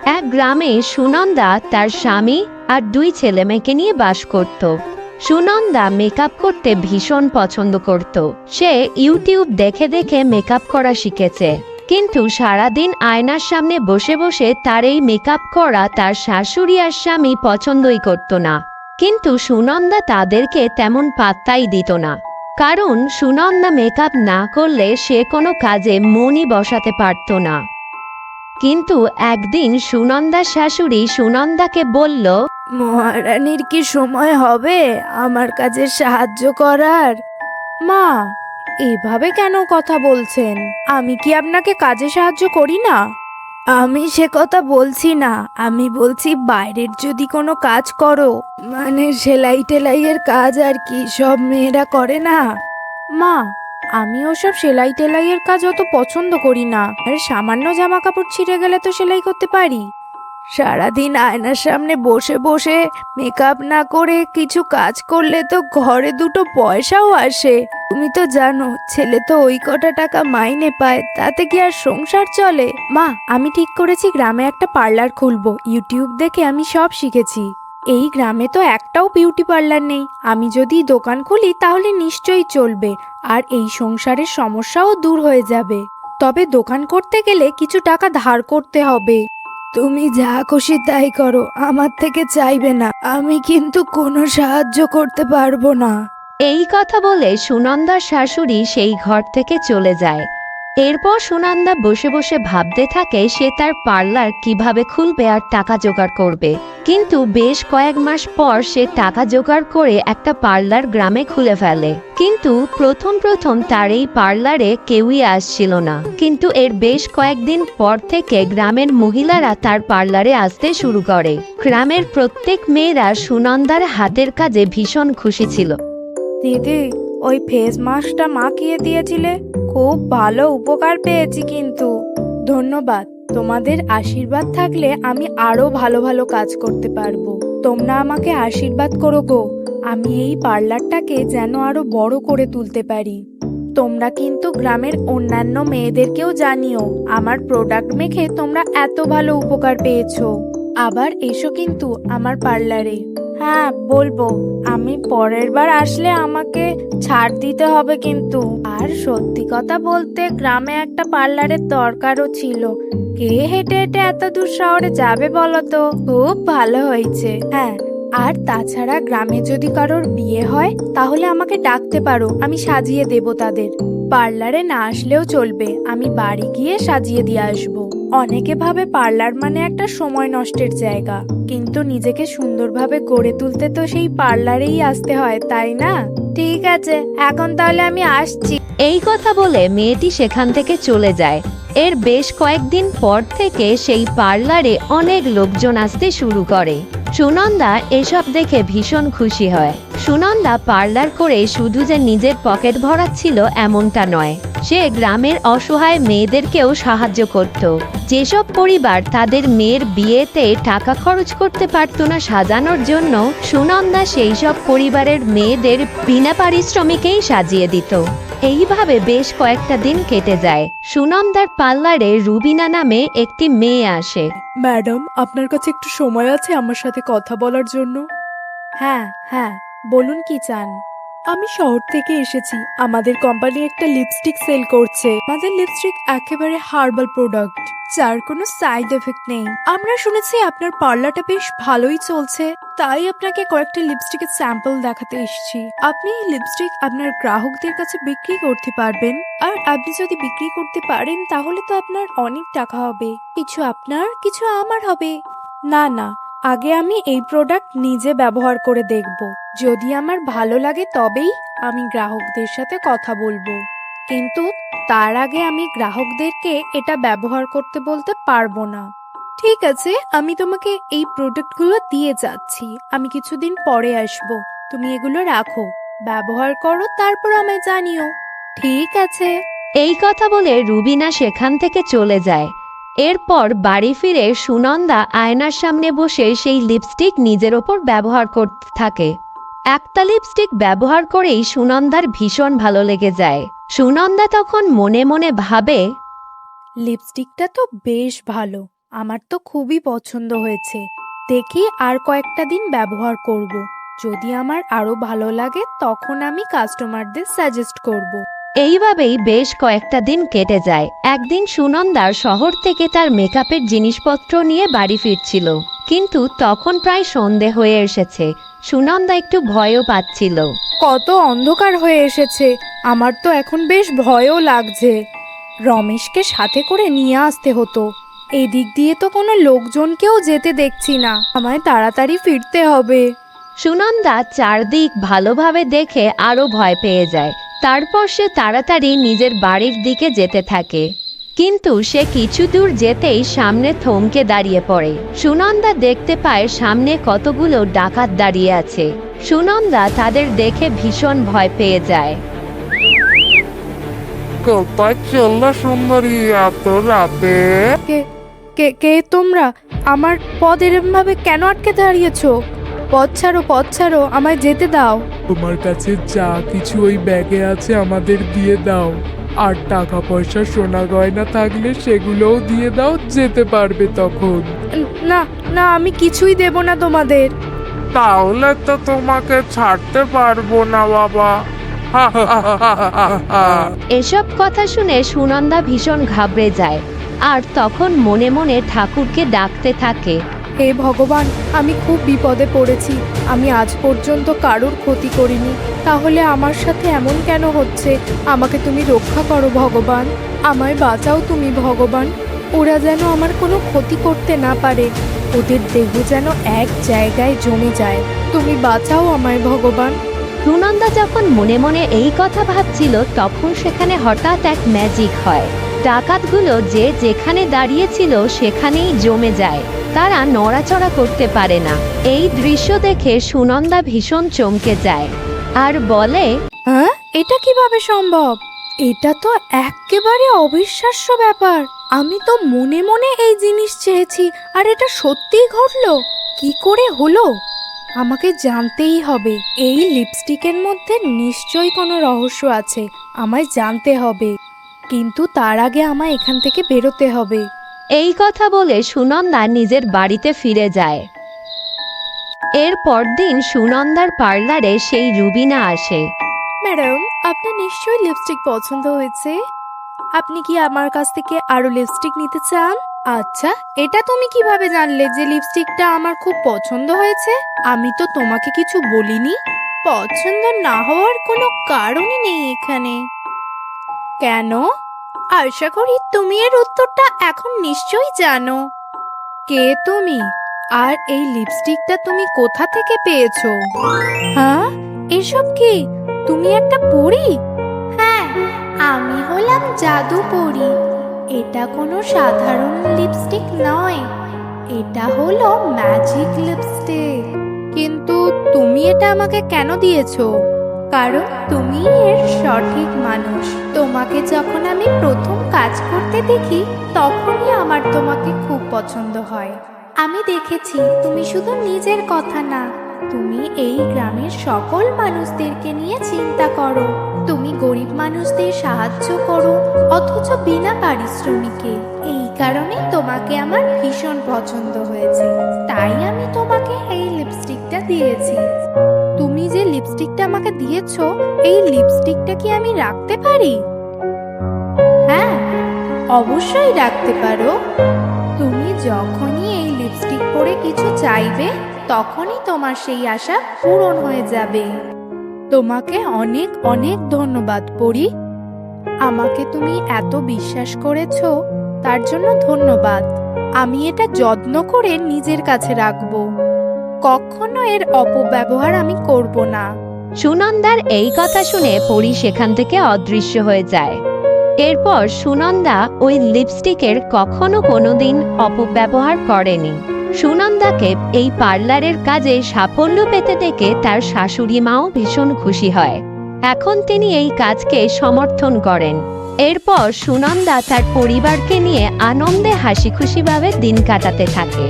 এক গ্রামে সুনন্দা তার স্বামী আর দুই ছেলে মেয়েকে নিয়ে বাস করত। সুনন্দা মেকআপ করতে ভীষণ পছন্দ করত। সে ইউটিউব দেখে দেখে মেকআপ করা শিখেছে, কিন্তু সারাদিন আয়নার সামনে বসে বসে তার এই মেকআপ করা তার শাশুড়ি আর স্বামী পছন্দই করত না। কিন্তু সুনন্দা তাদেরকে তেমন পাত্তাই দিত না, কারণ সুনন্দা মেকআপ না করলে সে কোনো কাজে মনই বসাতে পারত না। কিন্তু একদিন সুনন্দার শাশুড়ি সুনন্দাকে বলল, মহারানীর কি সময় হবে আমার কাজে সাহায্য করার? মা, এভাবে কেন কথা বলছেন? আমি কি আপনাকে কাজে সাহায্য করি না? আমি সে কথা বলছি না, আমি বলছি বাইরের যদি কোনো কাজ করো, মানে সেলাই টেলাইয়ের কাজ আর কি, সব মেয়েরা করে না। মা, আমি ওসব সেলাই টেলাইয়ের কাজ অত পছন্দ করি না। আর সামান্য জামা কাপড় ছিঁড়ে গেলে তো সেলাই করতে পারি। সারাদিন আয়নার সামনে বসে বসে মেকআপ না করে কিছু কাজ করলে তো ঘরে দুটো পয়সাও আসে। তুমি তো জানো ছেলে তো ওই কটা টাকা মাইনে পায়, তাতে কি আর সংসার চলে? মা, আমি ঠিক করেছি গ্রামে একটা পার্লার খুলবো। ইউটিউব দেখে আমি সব শিখেছি। এই গ্রামে তো একটাও বিউটি পার্লার নেই। আমি যদি দোকান খুলি তাহলে নিশ্চয়ই চলবে, আর এই সংসারের সমস্যাও দূর হয়ে যাবে। তবে দোকান করতে গেলে কিছু টাকা ধার করতে হবে। তুমি যা খুশি তাই করো, আমার থেকে চাইবে না, আমি কিন্তু কোনো সাহায্য করতে পারবো না। এই কথা বলে সুনন্দার শাশুড়ি সেই ঘর থেকে চলে যায়। এরপর সুনন্দা বসে বসে ভাবতে থাকে সে তার পার্লার কিভাবে খুলবে আর টাকা জোগাড় করবে। কিন্তু বেশ কয়েক মাস পর সে টাকা জোগাড় করে একটা পার্লার গ্রামে খুলে ফেলে। কিন্তু প্রথম প্রথম তার এই পার্লারে কেউই আসছিল না, কিন্তু এর বেশ কয়েকদিন পর থেকে গ্রামের মহিলারা তার পার্লারে আসতে শুরু করে। গ্রামের প্রত্যেক মেয়েরা সুনন্দার হাতের কাজে ভীষণ খুশি ছিল। দিদি, ওই ফেস মাস্কটা মাখিয়ে দিয়েছিলে, খুব ভালো উপকার পেয়েছি। কিন্তু ধন্যবাদ, তোমাদের আশীর্বাদ থাকলে আমি আরো ভালো ভালো কাজ করতে পারবো। তোমরা আমাকে আশীর্বাদ করো গো, আমি এই পার্লারটাকে যেন আরো বড় করে তুলতে পারি। তোমরা কিন্তু গ্রামের অন্যান্য মেয়েদেরকেও জানিও আমার প্রোডাক্ট মেখে তোমরা এত ভালো উপকার পেয়েছো। আবার এসো কিন্তু আমার পার্লারে। হ্যাঁ, বলবো। আমি পরের বার আসলে আমাকে ছাড় দিতে হবে কিন্তু। আর সত্যি কথা বলতে গ্রামে একটা পার্লারের দরকারও ছিল। কে হেঁটে হেঁটে এত দূর শহরে যাবে বলো তো? খুব ভালো হয়েছে। হ্যাঁ, আর তাছাড়া গ্রামে যদি কারোর বিয়ে হয় তাহলে আমাকে ডাকতে পারো, আমি সাজিয়ে দেব তাদের। পার্লারে না আসলেও চলবে, আমি বাড়ি গিয়ে সাজিয়ে দিয়ে আসবো। অনেকে ভাবে পার্লার মানে একটা সময় নষ্টের জায়গা, কিন্তু নিজেকে সুন্দরভাবে গড়ে তুলতে তো সেই পার্লারেই আসতে হয়, তাই না? ঠিক আছে, এখন তাহলে আমি আসছি। এই কথা বলে মেয়েটি সেখান থেকে চলে যায়। এর বেশ কয়েকদিন পর থেকে সেই পার্লারে অনেক লোকজন আসতে শুরু করে। সুনন্দা এসব দেখে ভীষণ খুশি হয়। সুনন্দা পার্লার করে শুধু যে নিজের পকেট ভরাচ্ছিল এমনটা নয়, সে গ্রামের অসহায় মেয়েদেরকেও সাহায্য করত। যেসব পরিবার তাদের মেয়ের বিয়েতে টাকা খরচ করতে পারত না সাজানোর জন্য, সুনন্দা সেই সব পরিবারের মেয়েদের বিনা পারিশ্রমিকেই সাজিয়ে দিত। এইভাবে বেশ কয়েকটা দিন কেটে যায়। সুনন্দার পার্লারে রুবিনা নামে একটি মেয়ে আসে। ম্যাডাম, আপনার কাছে একটু সময় আছে আমার সাথে কথা বলার জন্য? হ্যাঁ হ্যাঁ, বলুন কি চান? আমি শহর থেকে এসেছি। আমাদের কোম্পানি একটা লিপস্টিক সেল করছে। আমাদের লিপস্টিক একেবারে হার্বাল প্রোডাক্ট, যার কোনো সাইড এফেক্ট নেই। আমরা শুনেছি আপনার পার্লারটা বেশ ভালোই চলছে, তাই আপনাকে কয়েকটা লিপস্টিকের স্যাম্পল দেখাতে এসেছি। আপনি এই লিপস্টিক আপনার গ্রাহকদের কাছে বিক্রি করতে পারবেন, আর আপনি যদি বিক্রি করতে পারেন তাহলে তো আপনার অনেক টাকা হবে। কিছু আপনার, কিছু আমার হবে। না না, আগে আমি এই প্রোডাক্ট নিজে ব্যবহার করে দেখব। যদি আমার ভালো লাগে তবেই আমি গ্রাহকদের সাথে কথা বলবো, কিন্তু তার আগে আমি গ্রাহকদেরকে এটা ব্যবহার করতে বলতে পারবো না। ঠিক আছে, আমি তোমাকে এই প্রোডাক্টগুলো দিয়ে যাচ্ছি। আমি কিছুদিন পরে আসব। তুমি এগুলো রাখো, ব্যবহার করো, তারপর আমায় জানিও। ঠিক আছে। এই কথা বলে রুবিনা সেখান থেকে চলে যায়। এরপর বাড়ি ফিরে সুনন্দা আয়নার সামনে বসে সেই লিপস্টিক নিজের ওপর ব্যবহার করতে থাকে। একটা লিপস্টিক ব্যবহার করেই সুনন্দার ভীষণ ভালো লেগে যায়। সুনন্দা তখন মনে মনে ভাবে, লিপস্টিকটা তো বেশ ভালো, আমার তো খুবই পছন্দ হয়েছে। দেখি আর কয়েকটা দিন ব্যবহার করব। যদি আমার আরো ভালো লাগে তখন আমি কাস্টমারদের সাজেস্ট করব। এইভাবেই বেশ কয়েকটা দিন কেটে যায়। একদিন সুনন্দার শহর থেকে তার মেকআপের জিনিসপত্র নিয়ে বাড়ি ফিরছিল, কিন্তু তখন প্রায় সন্ধে হয়ে এসেছে। সুনন্দা একটু ভয়ও পাচ্ছিল। কত অন্ধকার হয়ে এসেছে, আমার তো এখন বেশ ভয়ও লাগছে। রমেশকে সাথে করে নিয়ে আসতে হতো। এদিক দিয়ে তো কোনো লোকজনকেও যেতে দেখছি না। আমায় তাড়াতাড়ি ফিরতে হবে। সুনন্দা চারদিক ভালোভাবে দেখে আরো ভয় পেয়ে যায়। তারপর সে তাড়াতাড়ি নিজের বাড়ির দিকে যেতে থাকে, কিন্তু সে কিছু দূর যেতেই সামনে থমকে দাঁড়িয়ে পড়ে। সুনন্দা দেখতে পায় সামনে কতগুলো ডাকাত দাঁড়িয়ে আছে। সুনন্দা তাদের দেখে ভীষণ ভয় পেয়ে যায়। কোথায় চললো সুন্দরী এত রাতে? কে কে কে তোমরা? আমার পথ এরমভাবে কেন আটকে দাঁড়িয়েছো? পথ ছাড়ো, পথ ছাড়ো, আমায় যেতে দাও। তোমার কাছে যা কিছু ওই ব্যাগে আছে আমাদের দিয়ে দাও, আর টাকা পয়সা সোনা গয়না থাকলে সেগুলোও দিয়ে দাও, যেতে পারবে তখন। না না, আমি কিছুই দেব না তোমাদের। তাহলে তো তোমাকে ছাড়তে পারবো না বাবা। এসব কথা শুনে সুনন্দা ভীষণ ঘাবড়ে যায়, আর তখন মনে মনে ঠাকুরকে ডাকতে থাকে। হে ভগবান, আমি খুব বিপদে পড়েছি। আমি আজ পর্যন্ত কারোর ক্ষতি করিনি, তাহলে আমার সাথে এমন কেন হচ্ছে? আমাকে তুমি রক্ষা করো ভগবান, আমায় বাঁচাও তুমি ভগবান। ওরা যেন আমার কোনো ক্ষতি করতে না পারে, ওদের দেহ যেন এক জায়গায় জমে যায়। তুমি বাঁচাও আমায় ভগবান। সুনন্দা যখন মনে মনে এই কথা ভাবছিল, তখন সেখানে হঠাৎ এক ম্যাজিক হয়। ডাকাতগুলো যে যেখানে দাঁড়িয়েছিল সেখানেই জমে যায়, তারা নড়াচড়া করতে পারে না। এই দৃশ্য দেখে সুনন্দা ভীষণ চমকে যায় আর বলে, হ্যাঁ, এটা কিভাবে সম্ভব? এটা তো একেবারে অবিশ্বাস্য ব্যাপার। আমি তো মনে মনে এই জিনিস চেয়েছি, আর এটা সত্যিই ঘটলো। কি করে হলো? আমাকে জানতেই হবে। এই লিপস্টিকের মধ্যে নিশ্চয়ই কোনো রহস্য আছে, আমায় জানতে হবে। কিন্তু তার আগে আমায় এখান থেকে বেরোতে হবে। এই কথা বলে সুনন্দা নিজের বাড়িতে ফিরে যায়। এর পরদিন সুনন্দার পার্লারে সেই রুবিনা আসে। ম্যাডাম, আপনার নিশ্চয়ই লিপস্টিক পছন্দ হয়েছে। আপনি কি আমার কাছ থেকে আরো লিপস্টিক নিতে চান? আচ্ছা, এটা তুমি কিভাবে জানলে যে লিপস্টিকটা আমার খুব পছন্দ হয়েছে? আমি তো তোমাকে কিছু বলিনি। পছন্দ না হওয়ার কোনো কারণই নেই এখানে। কেন? আশা করি তুমি এর উত্তরটা এখন নিশ্চয়ই জানো। কে তুমি? আর এই লিপস্টিকটা তুমি কোথা থেকে পেয়েছো? হ্যাঁ, এসব কি? তুমি একটা পরী? হ্যাঁ, আমি হলাম জাদু পরী। এটা কোনো সাধারণ লিপস্টিক নয়, এটা হলো ম্যাজিক লিপস্টিক। কিন্তু তুমি এটা আমাকে কেন দিয়েছো? কারণ তুমি এর সঠিক মানুষ। তোমাকে যখন আমি প্রথম কাজ করতে দেখি, তখনই আমার তোমাকে খুব পছন্দ হয়। আমি দেখেছি তুমি শুধু নিজের কথা না, তুমি এই গ্রামের সকল মানুষদেরকে নিয়ে চিন্তা করো। তুমি গরিব মানুষদের সাহায্য করো, অথচ বিনা পারিশ্রমিকে। এই কারণে তোমাকে আমার ভীষণ পছন্দ হয়েছে, তাই আমি তোমাকে এই লিপস্টিকটা দিয়েছি। তুমি যে লিপস্টিকটা আমাকে দিয়েছো, এই লিপস্টিকটা কি আমি রাখতে পারি? হ্যাঁ, অবশ্যই রাখতে পারো। তুমি যখনই এই লিপস্টিক পরে কিছু চাইবে, তখনই তোমার সেই আশা পূরণ হয়ে যাবে। তোমাকে অনেক অনেক ধন্যবাদ পরী। আমাকে তুমি এত বিশ্বাস করেছো, তার জন্য ধন্যবাদ। আমি এটা যত্ন করে নিজের কাছে রাখবো। কখনো এর অপব্যবহার আমি করব না। সুনন্দার এই কথা শুনে পরী সেখান থেকে অদৃশ্য হয়ে যায়। এরপর সুনন্দা ওই লিপস্টিকের কখনো কোনোদিন অপব্যবহার করেনি। সুনন্দাকে এই পার্লারের কাজে সাফল্য পেতে দেখে তার শাশুড়ি মাও ভীষণ খুশি হয়। এখন তিনি এই কাজকে সমর্থন করেন। এরপর সুনন্দা তার পরিবারকে নিয়ে আনন্দে হাসি খুশিভাবে দিন কাটাতে থাকে।